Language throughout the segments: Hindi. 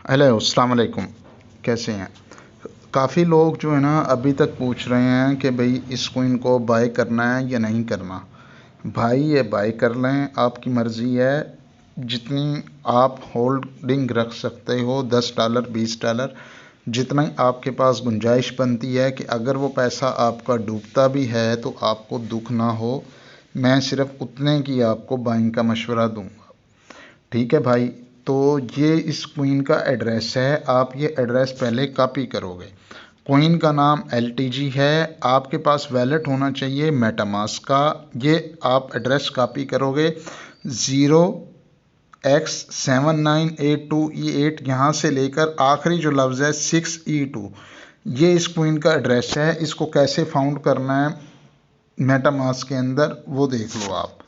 हेलो अस्सलाम वालेकुम। कैसे हैं? काफ़ी लोग जो है ना अभी तक पूछ रहे हैं कि भाई इस कॉइन को बाय करना है या नहीं करना। भाई ये बाय कर लें, आपकी मर्ज़ी है। जितनी आप होल्डिंग रख सकते हो, $10 $20, जितना ही आपके पास गुंजाइश बनती है कि अगर वो पैसा आपका डूबता भी है तो आपको दुख ना हो। मैं सिर्फ उतने की आपको बाइंग का मशवरा दूंगा। ठीक है भाई। तो ये इस क्वीन का एड्रेस है, आप ये एड्रेस पहले कॉपी करोगे। क्वीन का नाम LTG है। आपके पास वैलेट होना चाहिए मेटामास्क का। ये आप एड्रेस कॉपी करोगे 0x7982E8, यहाँ से लेकर आखिरी जो लफ्ज़ है 6E2, ये इस क्वीन का एड्रेस है। इसको कैसे फाउंड करना है मेटामास्क के अंदर वो देख लो आप।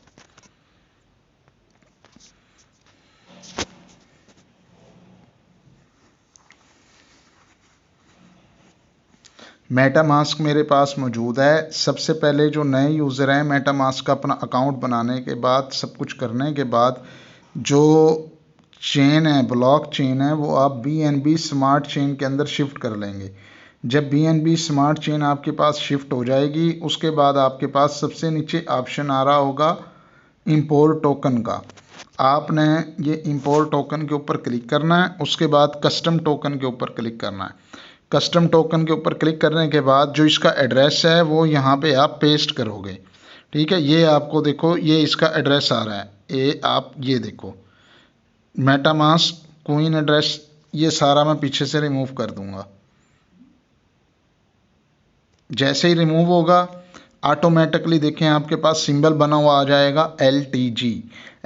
मेटामास्क मेरे पास मौजूद है। सबसे पहले जो नए यूज़र हैं, मेटामास्क का अपना अकाउंट बनाने के बाद, सब कुछ करने के बाद, जो चेन है, ब्लॉक चेन है, वो आप BNB स्मार्ट चेन के अंदर शिफ्ट कर लेंगे। जब BNB स्मार्ट चेन आपके पास शिफ्ट हो जाएगी, उसके बाद आपके पास सबसे नीचे ऑप्शन आ रहा होगा इंपोर्ट टोकन का। आपने ये इंपोर्ट टोकन के ऊपर क्लिक करना है। उसके बाद कस्टम टोकन के ऊपर क्लिक करना है। कस्टम टोकन के ऊपर क्लिक करने के बाद जो इसका एड्रेस है वो यहाँ पे आप पेस्ट करोगे। ठीक है, ये आपको देखो, ये इसका एड्रेस आ रहा है। ये आप ये देखो, मेटामास्क क्वीन एड्रेस, ये सारा मैं पीछे से रिमूव कर दूंगा। जैसे ही रिमूव होगा, ऑटोमेटिकली देखें आपके पास सिंबल बना हुआ आ जाएगा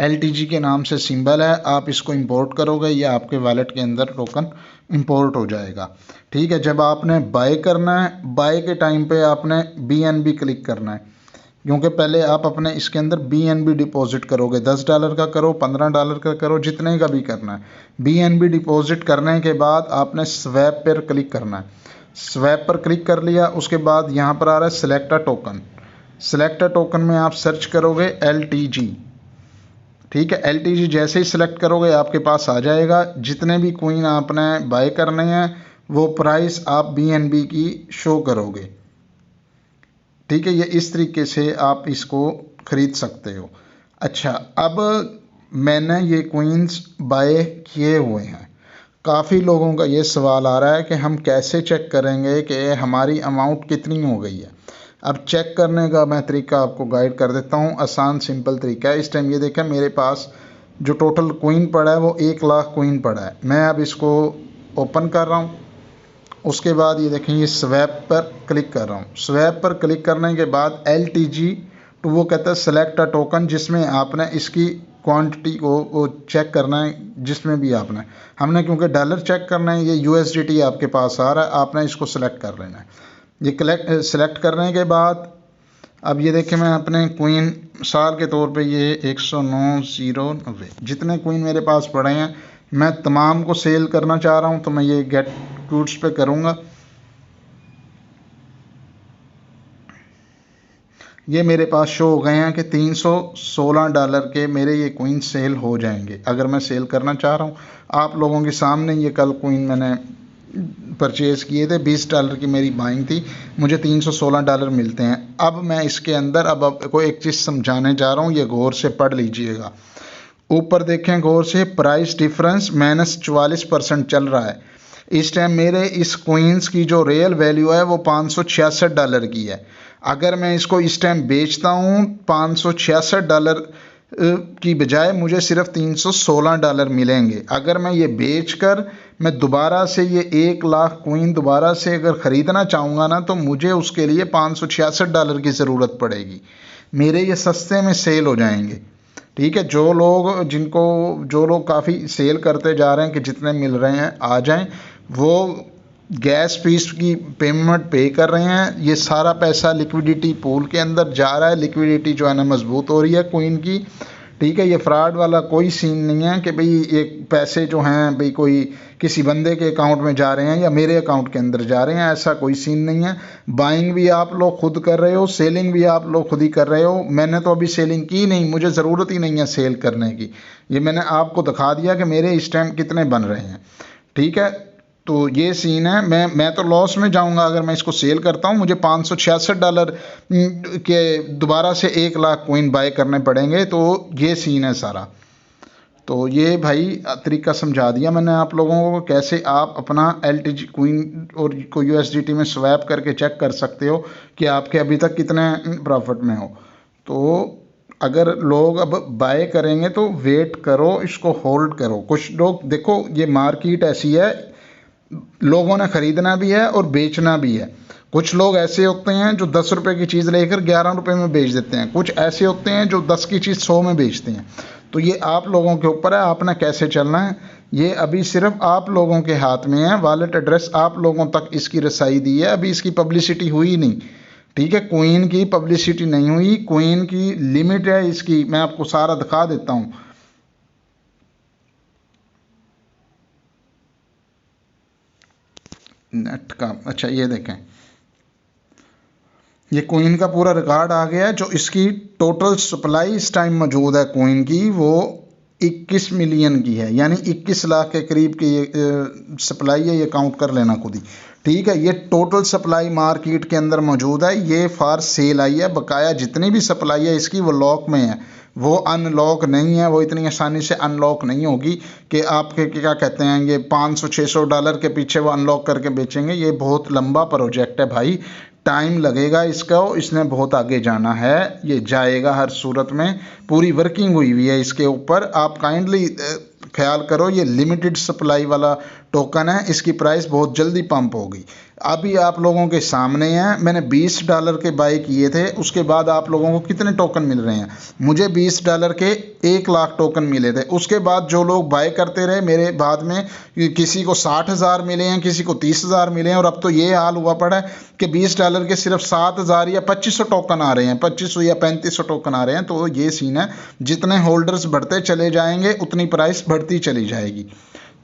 LTG के नाम से सिंबल है। आप इसको इंपोर्ट करोगे, ये आपके वॉलेट के अंदर टोकन इंपोर्ट हो जाएगा। ठीक है, जब आपने बाय करना है, बाय के टाइम पे आपने BNB क्लिक करना है, क्योंकि पहले आप अपने इसके अंदर BNB डिपॉजिट करोगे। $10 का करो, $15 का करो, जितने का भी करना है। BNB डिपॉजिट करने के बाद आपने स्वैप पर क्लिक करना है। स्वैप पर क्लिक कर लिया, उसके बाद यहाँ पर आ रहा है select a token. Select a token में आप सर्च करोगे LTG। ठीक है, LTG जैसे ही सिलेक्ट करोगे आपके पास आ जाएगा। जितने भी कॉइन आपने बाय करने हैं वो प्राइस आप BNB की शो करोगे। ठीक है, ये इस तरीके से आप इसको ख़रीद सकते हो। अच्छा, अब मैंने ये कॉइन्स बाय किए हुए हैं। काफ़ी लोगों का ये सवाल आ रहा है कि हम कैसे चेक करेंगे कि हमारी अमाउंट कितनी हो गई है। अब चेक करने का मैं तरीका आपको गाइड कर देता हूँ, आसान सिंपल तरीका है। इस टाइम ये देखें, मेरे पास जो टोटल कॉइन पड़ा है वो 1 लाख कॉइन पड़ा है। मैं अब इसको ओपन कर रहा हूँ। उसके बाद ये देखें, ये स्वैप पर क्लिक कर रहा हूँ। स्वैप पर क्लिक करने के बाद LTG तो वो कहता है सेलेक्ट अ टोकन, जिसमें आपने इसकी क्वांटिटी को वो चेक करना है। जिसमें भी आपने, हमने क्योंकि डॉलर चेक करना है, ये USDT आपके पास आ रहा है, आपने इसको सेलेक्ट कर लेना है। ये सेलेक्ट करने के बाद अब ये देखें, मैं अपने क्वीन मिसाल के तौर पे ये 109,090 जितने क्वीन मेरे पास पड़े हैं, मैं तमाम को सेल करना चाह रहा हूँ, तो मैं ये गेट क्रूड्स पे करूँगा। ये मेरे पास शो हो गए हैं कि $316 के मेरे ये क्वीन सेल हो जाएंगे अगर मैं सेल करना चाह रहा हूँ। आप लोगों के सामने ये कल क्वीन मैंने परचेज़ किए थे, $20 की मेरी बाइंग थी, मुझे $316 मिलते हैं। अब मैं इसके अंदर अब आपको एक चीज़ समझाने जा रहा हूँ, ये गौर से पढ़ लीजिएगा। ऊपर देखें गौर से, प्राइस डिफरेंस -44% चल रहा है। इस टाइम मेरे इस क्वींस की जो रियल वैल्यू है वो $566 की है। अगर मैं इसको इस टाइम बेचता हूँ $566 की बजाय मुझे सिर्फ $316 मिलेंगे। अगर मैं ये बेचकर मैं दोबारा से ये 1 लाख क्वीन दोबारा से अगर ख़रीदना चाहूँगा ना, तो मुझे उसके लिए $566 की ज़रूरत पड़ेगी। मेरे ये सस्ते में सेल हो जाएंगे। ठीक है, जो लोग काफ़ी सेल करते जा रहे हैं कि जितने मिल रहे हैं आ जाएं, वो गैस फीस की पेमेंट पे कर रहे हैं। ये सारा पैसा लिक्विडिटी पूल के अंदर जा रहा है। लिक्विडिटी जो है ना मजबूत हो रही है क्वीन की। ठीक है, ये फ्रॉड वाला कोई सीन नहीं है कि भाई ये पैसे जो हैं भाई कोई किसी बंदे के अकाउंट में जा रहे हैं या मेरे अकाउंट के अंदर जा रहे हैं, ऐसा कोई सीन नहीं है। बाइंग भी आप लोग खुद कर रहे हो, सेलिंग भी आप लोग खुद ही कर रहे हो। मैंने तो अभी सेलिंग की नहीं, मुझे ज़रूरत ही नहीं है सेल करने की। ये मैंने आपको दिखा दिया कि मेरे इस टाइम कितने बन रहे हैं। ठीक है, तो ये सीन है। मैं तो लॉस में जाऊंगा अगर मैं इसको सेल करता हूँ। मुझे $566 के दोबारा से 1 लाख कोइन बाय करने पड़ेंगे। तो ये सीन है सारा। तो ये भाई तरीका समझा दिया मैंने आप लोगों को कैसे आप अपना LTG कोइन और को USDT में स्वैप करके चेक कर सकते हो कि आपके अभी तक कितने प्रॉफिट में हो। तो अगर लोग अब बाय करेंगे तो वेट करो, इसको होल्ड करो। कुछ लोग देखो, ये मार्केट ऐसी है, लोगों ने खरीदना भी है और बेचना भी है। कुछ लोग ऐसे होते हैं जो 10 रुपए की चीज़ लेकर 11 रुपए में बेच देते हैं। कुछ ऐसे होते हैं जो 10 की चीज़ 100 में बेचते हैं। तो ये आप लोगों के ऊपर है, आपने कैसे चलना है। ये अभी सिर्फ आप लोगों के हाथ में है। वॉलेट एड्रेस आप लोगों तक इसकी रसाई दी है, अभी इसकी पब्लिसिटी हुई नहीं। ठीक है, कोइन की पब्लिसिटी नहीं हुई। कोइन की लिमिट है इसकी, मैं आपको सारा दिखा देता हूँ। नेट का, अच्छा ये देखें, ये कोइन का पूरा रिकॉर्ड आ गया है। जो इसकी टोटल सप्लाई इस टाइम मौजूद है कोइन की, वो 21 मिलियन की है, यानी 21 लाख के करीब की ये सप्लाई है। ये काउंट कर लेना खुद ही। ठीक है, ये टोटल सप्लाई मार्केट के अंदर मौजूद है। ये फॉर सेल आई है। बकाया जितनी भी सप्लाई है इसकी वो लॉक में है, वो अनलॉक नहीं है। वो इतनी आसानी से अनलॉक नहीं होगी कि आपके क्या कहते हैं, ये $500-600 के पीछे वो अनलॉक करके बेचेंगे। ये बहुत लंबा प्रोजेक्ट है भाई, टाइम लगेगा इसका। इसने बहुत आगे जाना है, ये जाएगा हर सूरत में। पूरी वर्किंग हुई हुई है इसके ऊपर। आप काइंडली ख्याल करो, ये लिमिटेड सप्लाई वाला टोकन है, इसकी प्राइस बहुत जल्दी पंप होगी। अभी आप लोगों के सामने है, मैंने $20 के बाय किए थे। उसके बाद आप लोगों को कितने टोकन मिल रहे हैं? मुझे $20 के 1 लाख टोकन मिले थे। उसके बाद जो लोग बाय करते रहे मेरे बाद में, किसी को 60,000 मिले हैं, किसी को 30,000 मिले हैं। और अब तो ये हाल हुआ पड़ा है कि $20 के सिर्फ 7,000 या 2500 टोकन आ रहे हैं, 2500 या 3500 टोकन आ रहे हैं। तो ये सीन है, जितने होल्डर्स बढ़ते चले जाएंगे उतनी प्राइस बढ़ती चली जाएगी।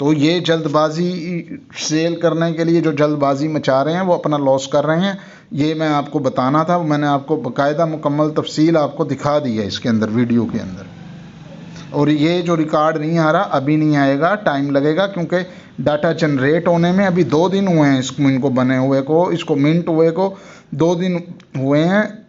तो ये जल्दबाजी सेल करने के लिए जो जल्दबाजी मचा रहे हैं वो अपना लॉस कर रहे हैं। ये मैं आपको बताना था। मैंने आपको बाकायदा मुकम्मल तफसील आपको दिखा दी है इसके अंदर, वीडियो के अंदर। और ये जो रिकॉर्ड नहीं आ रहा, अभी नहीं आएगा, टाइम लगेगा, क्योंकि डाटा जनरेट होने में अभी 2 दिन हुए हैं इसको, इनको बने हुए को, इसको मिंट हुए को 2 दिन हुए हैं।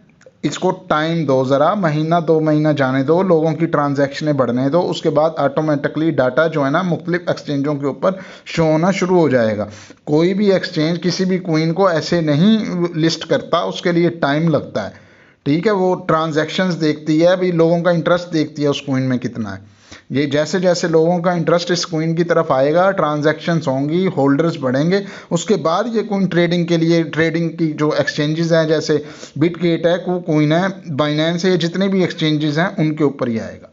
इसको टाइम दो, ज़रा महीना 2 महीना जाने दो, लोगों की ट्रांजैक्शनें बढ़ने दो। उसके बाद ऑटोमेटिकली डाटा जो है ना मुख्तलिफ एक्सचेंजों के ऊपर शो होना शुरू हो जाएगा। कोई भी एक्सचेंज किसी भी कोइन को ऐसे नहीं लिस्ट करता, उसके लिए टाइम लगता है। ठीक है, वो ट्रांजैक्शंस देखती है, अभी लोगों का इंटरेस्ट देखती है उस कोइन में कितना है। ये जैसे जैसे लोगों का इंटरेस्ट इस कोइन की तरफ आएगा, ट्रांजैक्शंस होंगी, होल्डर्स बढ़ेंगे, उसके बाद ये कोइन ट्रेडिंग के लिए, ट्रेडिंग की जो एक्सचेंजेस हैं जैसे बिटगेट है, कुकोइन है, बाइनेंस है, ये जितने भी एक्सचेंजेस हैं उनके ऊपर ही आएगा।